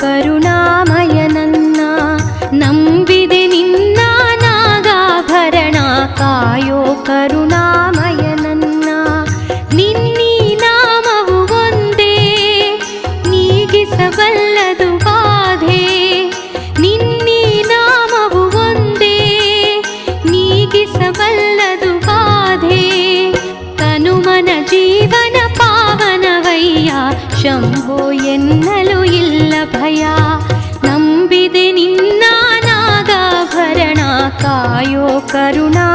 ಕರುಣಾಮಯ ನನ್ನ. ನಂಬಿದೆ ನಿನ್ನ ನಾಗಾಭರಣ ಕಾಯೋ ಕರುಣಾಮಯ ನನ್ನ. ನಿನ್ನೀ ನಾಮವು ಒಂದೇ ನೀಗಿಸಬಲ್ಲದು ಬಾಧೆ. ನಿನ್ನೀ ನಾಮವು ಒಂದೇ ನೀಗಿಸಬಲ್ಲದು ಬಾಧೆ. ತನುಮನ ಜೀವನ ಪಾವನವಯ್ಯ ಶಂಭೋ ಎನ್ನಲು ಇಲ್ಲ ಭಯ. ನಂಬಿದೆ ನಿನ್ನ ನಾಗಾಭರಣ ಕಾಯೋ ಕರುಣಾ